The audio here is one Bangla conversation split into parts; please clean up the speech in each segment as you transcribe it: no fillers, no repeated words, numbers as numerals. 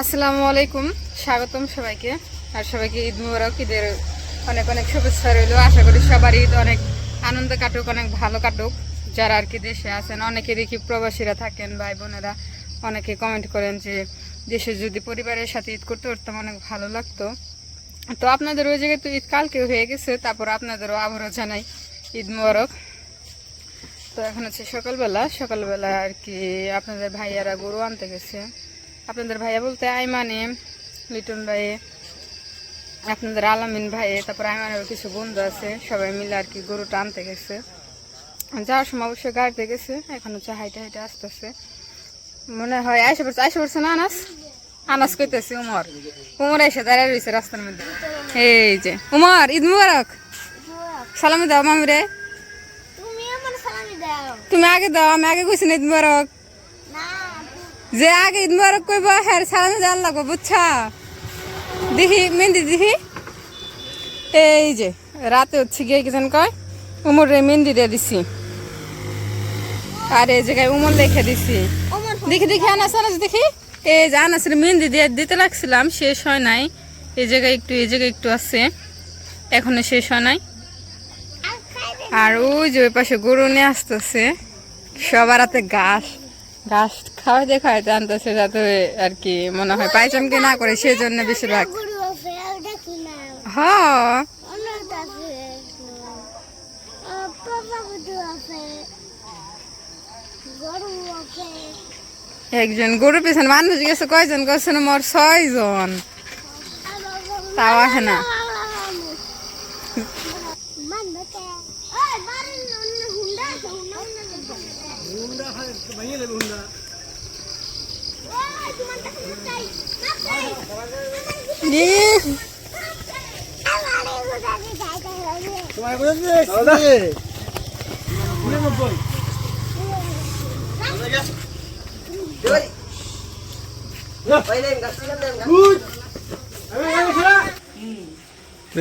আসসালামু আলাইকুম, স্বাগতম সবাইকে। আর সবাইকে ঈদ মুবারক, ঈদের অনেক অনেক শুভেচ্ছা রইল। আশা করি সবার ঈদ অনেক আনন্দ কাটুক, অনেক ভালো কাটুক। যারা আর কি দেশে আছেন, অনেকে দেখি প্রবাসীরা থাকেন, ভাই বোনেরা অনেকে কমেন্ট করেন যে দেশে যদি পরিবারের সাথে ঈদ করতে পারতাম অনেক ভালো লাগতো। তো আপনাদের ওই জায়গায় তো ঈদ কালকে হয়ে গেছে, তারপর আপনাদেরও আবারও জানাই ঈদ মুবারক। তো এখন হচ্ছে সকালবেলা আর কি আপনাদের ভাইয়ারা গরু আনতে গেছে। আপনাদের ভাইয়া বলতে আইমানে, লিটন ভাই, আপনাদের আলামিন ভাই, তারপর আইমানেরও কিছু বন্ধু আছে, সবাই মিলে আর কি গরুটা আনতে গেছে। যাওয়ার সময় অবশ্যই গাড়িতে গেছে, এখন হচ্ছে হাইটে হাইটে আসতেছে। মনে হয় আইসা পড়ছে না আনাস কইতেছে উমর এসে দাঁড়িয়ে রয়েছে রাস্তার মধ্যে। এই যে উমর, ঈদ মুবারক। সালামি দাও মামি রে। তুমি আগে দাও, আমি আগে কইছি না ঈদ মুবারক। যে আগে ঈদ মুবারক কইব হ্যাঁ সালামি দেওয়ার লাগবো, বুঝছা? দেখি মেহেন্দি দেখি। এই যে রাতে হচ্ছে গিয়ে কি জান কয় উমর রে মেহেন্দি দিয়ে দিছি, আর এই জায়গায় উমর লিখে দিছি। দেখি দেখি আনাস দেখি। এই যে আনাসের মেহেন্দি দিয়ে দিতে লাগছিলাম, শেষ হয় নাই। এই জায়গায় একটু আছে, এখনো শেষ হয় নাই। আর ওই যে ওই পাশে গরু নিয়ে আসতেছে, সবার হাতে ঘাস খাওয়াইতে আনতেছে, যাতে আর কি মনে হয় পাইচামকে না করে, সেই জন্য বেশিরভাগ। হ্যাঁ একজন গরু পিছনে মানুষ গেছে, কয়জন গেছে? মোর 6 জন, তাও আসে না।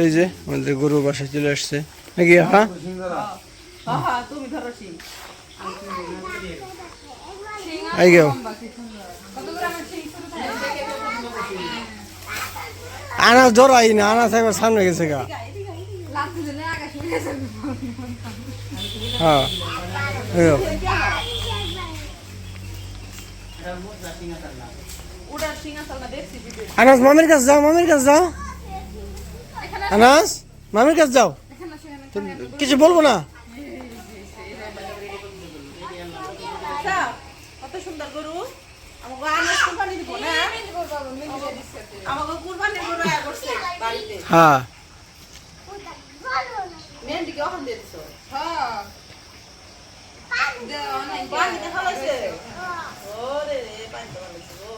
এই যে আমাদের গরু বাসায় চলে আসছে নাকি? হ্যাঁ এই গেও আনাস জড়াই না, আনাস একবার সামনে গেছে গা। হ্যাঁ আনাস মামির কাছে যাও, আনাস মামির কাছে যাও, কিছু বলবো না। কত সুন্দর গরু, আমাকে আনাজ কুরবানি দিব না, আমাকে কুরবানি গরু আয়া করছে বাড়িতে। হ্যাঁ মেহেন্দি কি ওখান দিয়ে দিছো? হ্যাঁ পানি দেখা লাগছে। ওরে রে পানি দেখা লাগছে গো।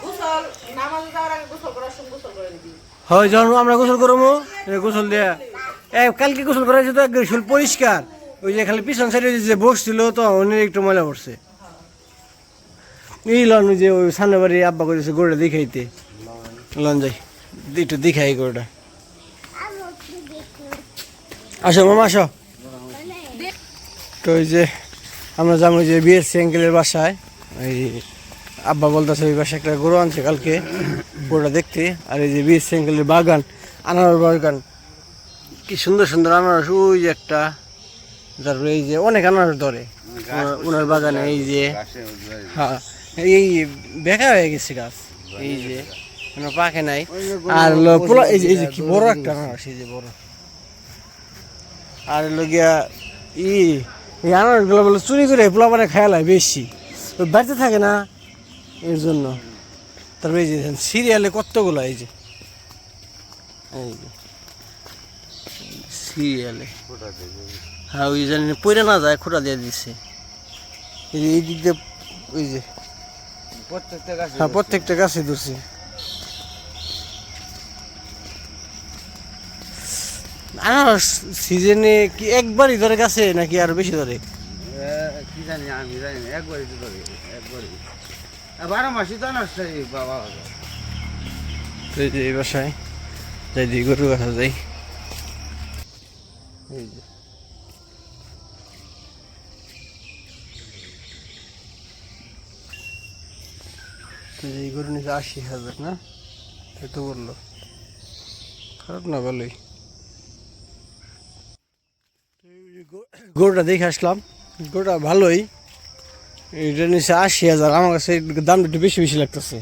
গোসল নামাজে যাওয়ার আগে গোসল করার সময় গোসল করে দিবি। হয়, যখন আমরা গোসল করবো গোসল দেয়া কালকে গোসল করেছে তো গোসল পরিষ্কার। ওই যে খালি পিছন সাইডে যে বসছিল তো অনেক একটু ময়লা পড়ছে। এই লন যে ওই সামনে বাড়ি আব্বা করেছে গরুটা দেখাইতে, লন যাই একটু দেখাই গরুটা। আসো মামা আসো। তো ওই যে আমরা যাবো যে বিএসসি অ্যাঙ্কেলের বাসায়, ওই আব্বা বলতেছে ওই বাসায় একটা গরু আনছে কালকে, গরুটা দেখতে। আর এই যে বিএসসি অ্যাঙ্কেলের বাগান, আনারস বাগান, কি সুন্দর সুন্দর আনারস। ওই যে একটা, তারপরে এই যে অনেক আনারস ধরে ওনার বাগানে। এই যে হ্যাঁ এই বেকা হয়ে গেছে গাছ, এই যে পাকে নাই। আর এই যে কি বড় একটা আনারস, এই যে বড়। আর গিয়া এই আনারস গুলো বলে চুরি করে পোলা মানে খেয়ালায় বেশি, ওই বাড়িতে থাকে না এর জন্য। তারপরে এই যে সিরিয়ালে কতগুলো, এই যে সিরিয়ালে, হ্যাঁ ওই জানি পড়ে না যায়, খোঁটা দিয়ে দিচ্ছে। এই দিক দিয়ে ওই যে প্রত্যেকটা গাছে ধরছে। আনারস সিজনে কি একবারই ধরে গাছে নাকি আরো বেশি ধরে? কি জানি, আমি জানি না, একবারই তো ধরে, একবারই 12 মাসই তো আনারস বাবা। এই বাসায় যাই দিই, গরু বাসা যাই। এই যে এই গরু নিচে 80,000 না, এত বললো, খারাপ না, ভালোই। গরুটা দেখে আসলাম, গরুটা ভালোই, এটা নিচে 80,000। আমার কাছে দামটা একটু বেশি বেশি লাগতেছে।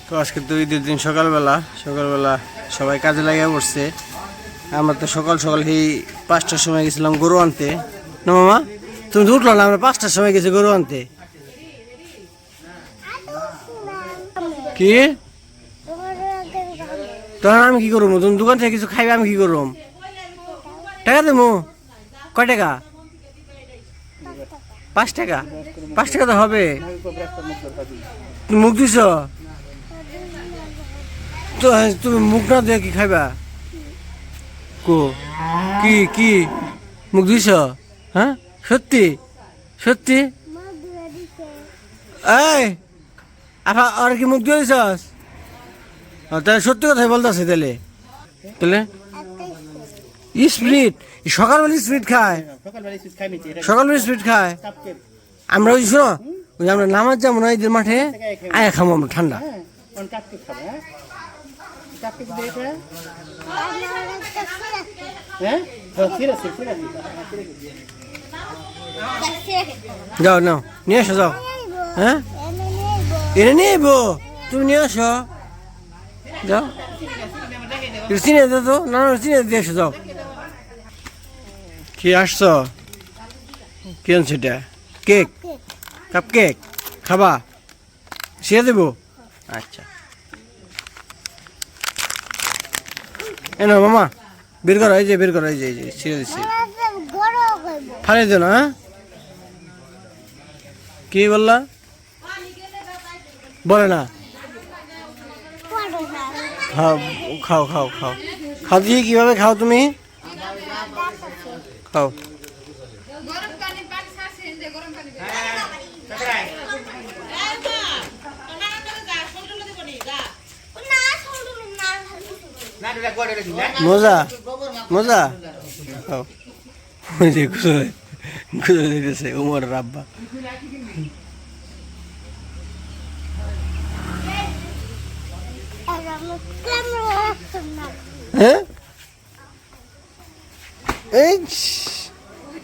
তো আজকে তো ঈদের দিন, সকালবেলা সবাই কাজে লাগিয়ে পড়ছে। আমরা তো সকাল সকাল এই 5টার সময় গেছিলাম গরু আনতে। না মামা, তুমি তো উঠলো না, আমরা 5টার সময় গেছি গরু আনতে। কি তখন আমি কি করবো? তুমি দোকান থেকে কিছু খাইবে, আমি কি করবো? টাকা দেবো? কয় টাকা? 5 টাকা? 5 টাকা তো হবে। তুমি মুখ দিছ তো, তুমি মুখ না দিয়ে কি খাইবা? কো কি কি মুখ দিছ? হ্যাঁ, সত্যি সত্যি? এই আপা, আর কি মুখ দিয়ে দিছস? তাহলে সত্যি কথাই বলতেছে। তাহলে তাহলে স্প্রিট সকালবেলা স্প্রিট খায়, সকালবেলা স্প্রিট খায়। আমরা ওই শোনো, ওই আমরা নামাজ যাবো না ঈদের মাঠে, আয়া খাবো আমরা ঠান্ডা। যাও নাও, নিয়ে আসো, যাও। হ্যাঁ, এনে নিয়ে এবো, তুমি নিয়ে আসো, যাও। চিনে দে তো, না চিনে দিয়ে আসো, যাও। কি আসছ? কি আনছো এটা? কেক, কাপ কেক খাবা? শিয়ে দেবো? আচ্ছা, এনো মামা, বের করো, এই যে বের করো, এই যে ছিঁড়ে দিচ্ছি, ফালিয়ে দে না। কি বললা? বলে না। খাও খাও খাও খাও খাও দিয়ে কিভাবে খাও তুমি? খাও। মজা মজা, খাও। ওই যে খুঁজে দিতেছে উমর রাব্বা। হ্যাঁ,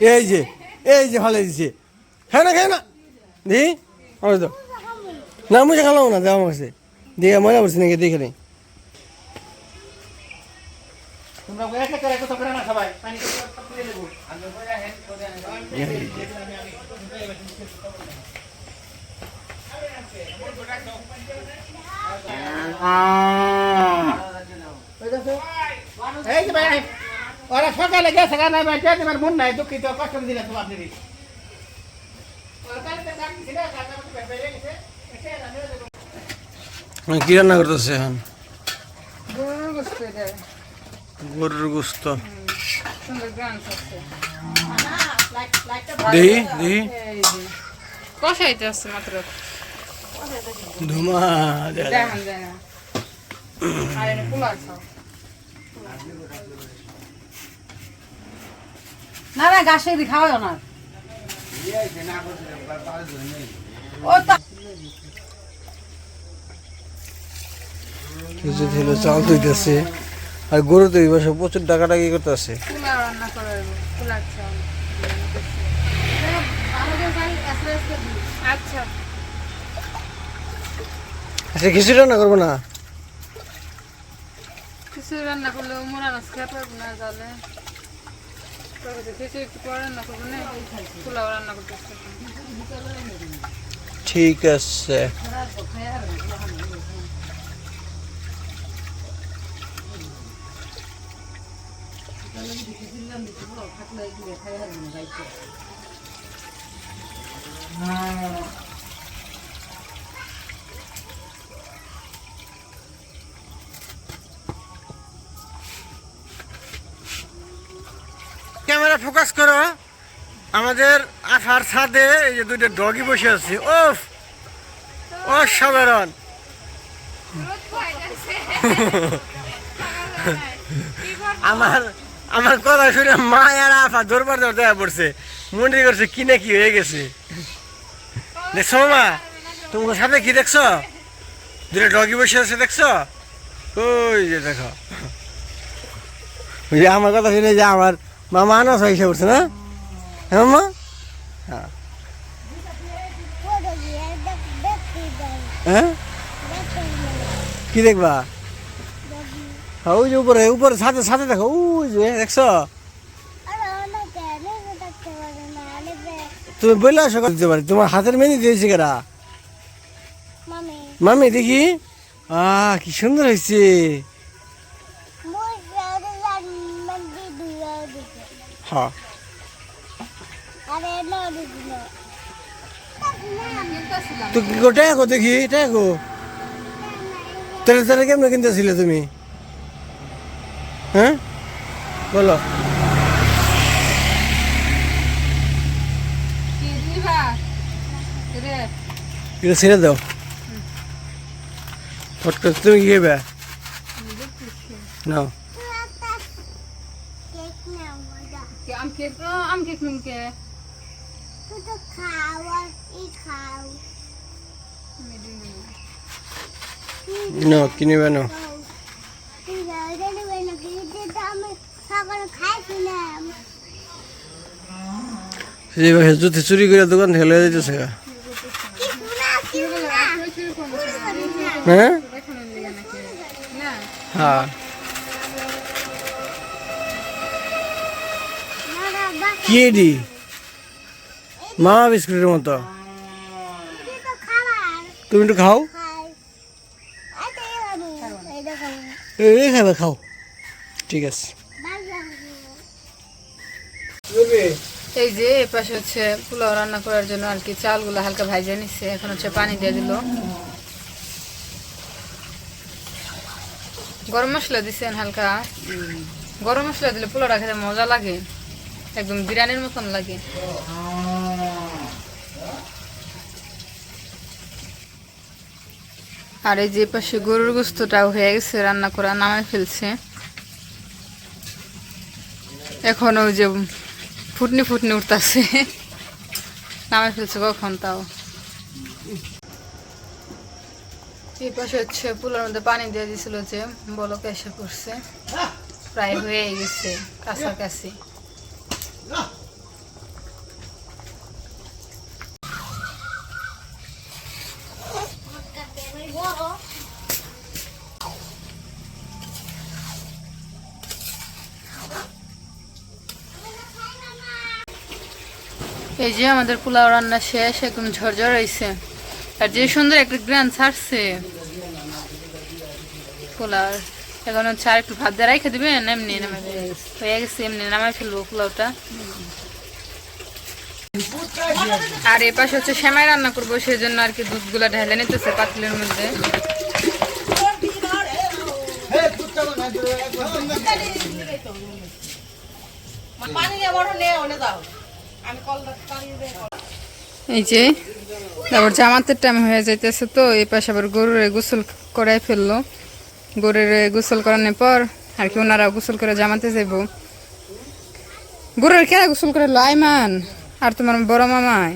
এই যে ভালো দিচ্ছে, খায় না দি আমার তো না, মুঝে খালাম না, দেওয়া আমার কাছে দিয়ে মজা করছি নাকি দেখে নেই। ওরা সকালে গেছে গান আমার মন নাই, দুঃখিত, কষ্ট দিলে তো আপনি। কি রান্না করতেছে এখন? গরুর গোশত, এটা গরুর গোস্ত। সুন্দর গ্রাম আছে। দেখি দেখি, কষাইতে আসছে মাত্র, ধুমা দেখান যায় না। আর এটা পোলার খাও না না, ঘাসে দি খাওয়াও না। কিছু ছিল চাল দিতেছে, আর গরু তো এই বছর প্রচুর টাকাটাকি করতেছে। পোলাও রান্না করে, পোলার চাল। আচ্ছা আচ্ছা, খিচুড়ি রান্না করবো না? খিচুড়ি রান্না করলে মোরা মাছ খেয়ে পারবো না, তাহলে খিচুড়ি একটু পরে রান্না করবো না, পোলাও রান্না করতে। ঠিক আছে। ক্যামেরা ফোকাস করো। আমাদের আঠার ছাদে এই যে দুইটা ডগি বসে আছে, ওফ অসাধারণ। আমার আমার কথা শুনে মা আর আফা দরবার দর দেওয়া পড়ছে, মনে করছে কি না কি হয়ে গেছে। দেখছো মা, তোমার সাথে কি দেখছো? দুটো ডগি বসে আছে দেখছো? ওই যে দেখো, ওই যে আমার কথা শুনে যে আমার মামা আনাস হয়ে পড়ছে না? হ্যাঁ মা, হ্যাঁ হ্যাঁ, কি দেখবা? হ্যাঁ ওই যে উপরে উপরে সাথে সাথে দেখো, ওই যে দেখছো? তুমি বললে আসো দিতে পারি, তোমার হাতের মেহেন্দি দিয়েছি কেরা? মামি দেখি, কি সুন্দর হয়েছে। হ্যাঁ তো কি গো টাকা দেখি, টাকা গো তেলে তেলে কেমন কিনতেছিলে তুমি? হ্যাঁ বলো। এটা ছেড়ে দাও, ফট করে তুমি কি খাবে? নাও। আম কেক নুনকে নাও কিনবে নাও। জুতি চুরি করে দোকান থেকে লয়ে যেতেছে। হ্যাঁ হ্যাঁ, কি এডি মামা বিস্কুটের মতো, তুমি একটু খাও। এই খাবে, খাও, ঠিক আছে। এই যে এই পাশে হচ্ছে পোলাও রান্না করার জন্য আর কি চালগুলো হালকা ভাজে নিচ্ছে, এখন হচ্ছে পানি দিয়ে দিল, গরম মশলা দিচ্ছেন হালকা। গরম মশলা দিলে পোলাওটা খেতে মজা লাগে, একদম বিরিয়ানির মতন লাগে। আর এই যে পাশে গরুর গোস্তটাও হয়ে গেছে, রান্না করা নামাই ফেলছে। এখন ওই যে ফুটনি ফুটনি উঠতেছে, নামাই ফেলছে কখন তাও। এই পাশে হচ্ছে পোলার মধ্যে পানি দিয়ে দিয়েছিল, যে বলক এসে পড়ছে, প্রায় হয়ে গেছে কাছাকাছি। এই যে আমাদের পোলাও রান্না শেষ, একদম ঝরঝর হয়েছে, আর যে সুন্দর একটা গ্রান ছাড়ছে পোলাও। এখন হচ্ছে আর একটু ভাত দিয়ে রেখে দিবেন, এমনি হয়ে গেছে, এমনি নামাই ফেলবো পোলাওটা। আর এ পাশে হচ্ছে সেমাই রান্না করবো, সেই জন্য আর কি দুধগুলা ঢেলে নিতেছে পাতিলের মধ্যে। এই যে তারপর জামাতের টাইম হয়ে যাইতেছে, তো এই পাশে আবার গরুর গোসল করাই ফেললো। গরুর গোসল করানোর পর আর কি ওনারা গোসল করে জামাতে যাইব। গরুর কেনা গোসল করে লো আইমান আর তোমার বড় মামায়।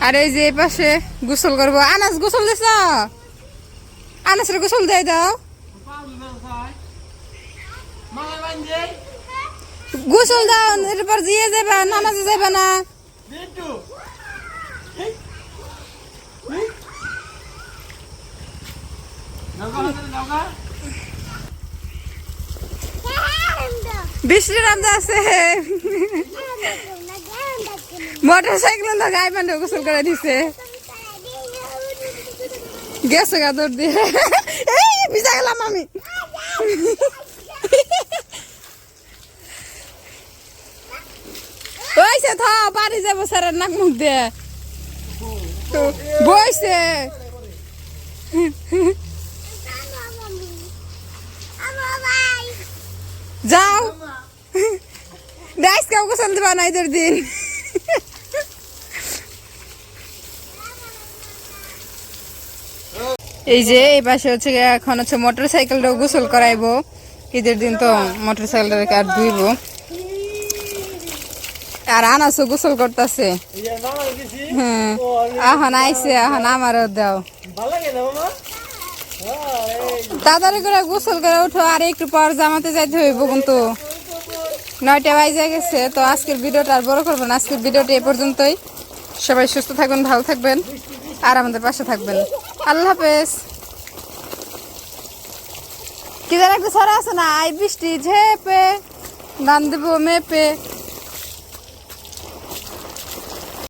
আর এই যে পাশে গোসল করবো, আনাস গোসল দিছ, আনাসের গোসল দিয়ে দাও। গোসল দাও, এরপর দিয়ে যাবা, নামাজে যাবা না। বৃষ্টির রামদা আছে, মোটর সাইকেল গায়ে মানে গোসল করে দিছে, গেছে গা দৌড় দিয়ে। এই ভিজা গেলাম আমি। বইছে থ বাড়ি যাবো স্যার, নাক মুখ দিয়ে বইছে। যাও, ডাইস কাউ গোসল দিবা না ঈদের দিন। এই যে এই পাশে হচ্ছে গিয়ে এখন হচ্ছে মোটর সাইকেলটাও গোসল করাইবো, ঈদের দিন তো মোটর সাইকেলটাকে আর ধুইবো। আর আনাসও গোসল করতেছে। হ্যাঁ এখন আইসে, এখন আমারও দাও। তাড়াতাড়ি করে গোসল করে উঠো, আর একটু পর জামাতে যাইতে হইব কিন্তু 9টা বাজে গেছে। তো আজকের ভিডিওটা আর বড় করবো না, আজকের ভিডিওটা এ পর্যন্তই। সবাই সুস্থ থাকবেন, ভালো থাকবেন, আর আমাদের পাশে থাকবেন। আল্লাহ হাফেজ। কি যেন একটা ছড়া আছে না, আই বৃষ্টি ঝেপে ধান দেবো মেপে।